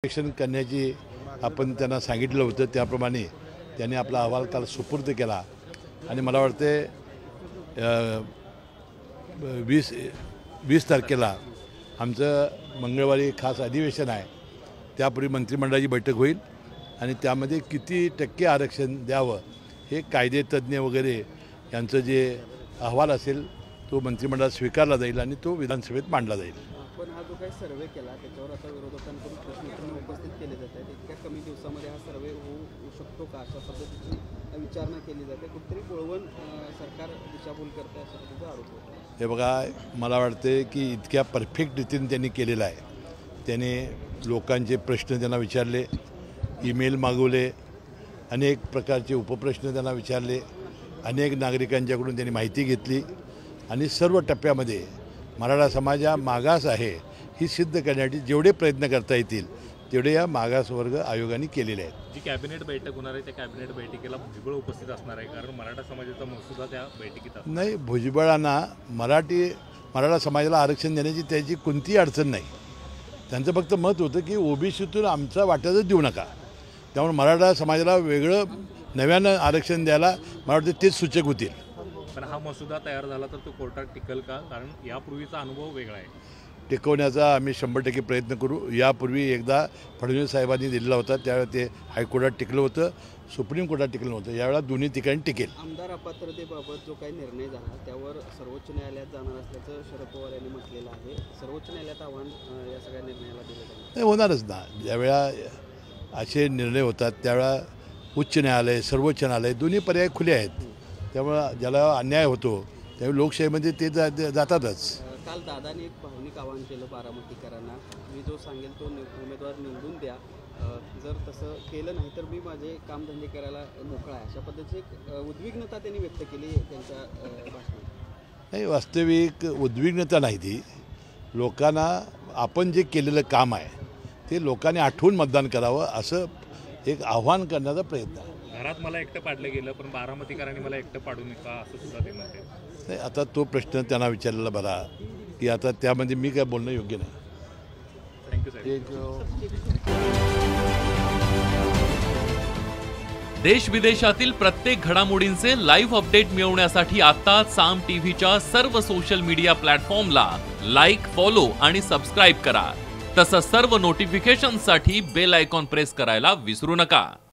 परीक्षण करण्याची आपण त्यांना सांगितलं होतं, त्याप्रमाणे त्यांनी आपला अहवाल काल सुपूर्द केला आणि मला वाटते 20 तारखेला आमचं मंगळवारी खास अधिवेशन आहे. त्यापूर्वी मंत्रिमंडळाची बैठक होईल आणि त्यामध्ये किती टक्के आरक्षण द्यावं हे कायदेतज्ञ वगैरे यांचं जे अहवाल असेल तो मंत्रिमंडळात स्वीकारला जाईल आणि तो विधानसभेत मांडला जाईल. पण हा जो काही सर्वे केला त्याच्यावर आता विरोधकांकडून प्रश्न उपस्थित केले जात आहेत. इतक्या कमी दिवसामध्ये हा सर्वे होऊ शकतो का अशा पद्धतीची विचारणा केली जाते. कुठेतरी गोळवण सरकार दिशाभूल करते असा तुझा आरोप होता. हे बघा, मला वाटते की इतक्या परफेक्ट रीतीने त्यांनी केलेलं आहे. त्याने लोकांचे प्रश्न त्यांना विचारले, ईमेल मागवले, अनेक प्रकारचे उपप्रश्न त्यांना विचारले, अनेक नागरिकांच्याकडून त्यांनी माहिती घेतली आणि सर्व टप्प्यामध्ये मराठा समाज हा मागास आहे ही सिद्ध करण्यासाठी जेवढे प्रयत्न करता येतील तेवढे या मागासवर्ग आयोगाने केलेले आहेत. जी कॅबिनेट बैठक होणार आहे त्या कॅबिनेट बैठकीला भुजबळ उपस्थित असणार आहे, कारण मराठा समाजाचा मसुदा त्या बैठकीत असणार नाही. भुजबळांना मराठा समाजाला आरक्षण देण्याची त्याची कोणतीही अडचण नाही. त्यांचं फक्त मत होतं की ओबीसीतून आमचा वाटाच देऊ नका. त्यामुळे मराठा समाजाला वेगळं नव्यानं आरक्षण द्यायला मला वाटतं तेच सूचक होतील. पण हा मसुदा तयार झाला तर तो कोर्टात टिकल का? कारण यापूर्वीचा अनुभव वेगळा आहे. टिकवण्याचा आम्ही 100% प्रयत्न करू. यापूर्वी एकदा फडणवीस साहेबांनी दिलेला होता, त्यावेळेला ते हायकोर्टात टिकलं होतं, सुप्रीम कोर्टात टिकलं नव्हतं. यावेळेला दोन्ही ठिकाणी टिकेल. आमदार अपात्रतेबाबत जो काही निर्णय झाला त्यावर सर्वोच्च न्यायालयात जाणार असल्याचं शरद पवार यांनी म्हटलेलं आहे. सर्वोच्च न्यायालयात आव्हान या सगळ्या निर्णयाला दिलं जाईल. नाही, होणारच ना. ज्यावेळा असे निर्णय होतात त्यावेळा उच्च न्यायालय, सर्वोच्च न्यायालय दोन्ही पर्याय खुले आहेत. त्यामुळं ज्याला अन्याय होतो त्यावेळी लोकशाहीमध्ये ते जातातच. काल दादाने एक भावनिक आवाहन केलं बारामतीकरांना, मी जो सांगेल तो उमेदवार निवडून द्या, जर तसं केलं नाही तर मी माझे कामधंदे करायला मोकळा आहे, अशा पद्धतीची एक उद्विग्नता त्यांनी व्यक्त केली त्यांच्या भाषणात. नाही, वास्तविक उद्विग्नता नाही. ती लोकांना आपण जे केलेलं काम आहे ते लोकांनी आठवून मतदान करावं असं एक आव्हान करण्याचा प्रयत्न आहे. घरात मला एकटं पाडलं गेलं पण बारामतीकरांनी मला एकटं पाडू नका असं सुद्धा ते म्हणते. नाही, आता तो प्रश्न त्यांना विचारलेला बरा की आता त्यामध्ये मी काय बोलणं योग्य नाही. थँक्यू देश विदेशातील प्रत्येक घडामोडींचे लाईव्ह अपडेट मिळवण्यासाठी आता साम टीव्हीच्या सर्व सोशल मीडिया प्लॅटफॉर्मला लाईक, फॉलो आणि सबस्क्राईब करा. तसंच सर्व नोटिफिकेशनसाठी बेल आयकॉन प्रेस करायला विसरू नका.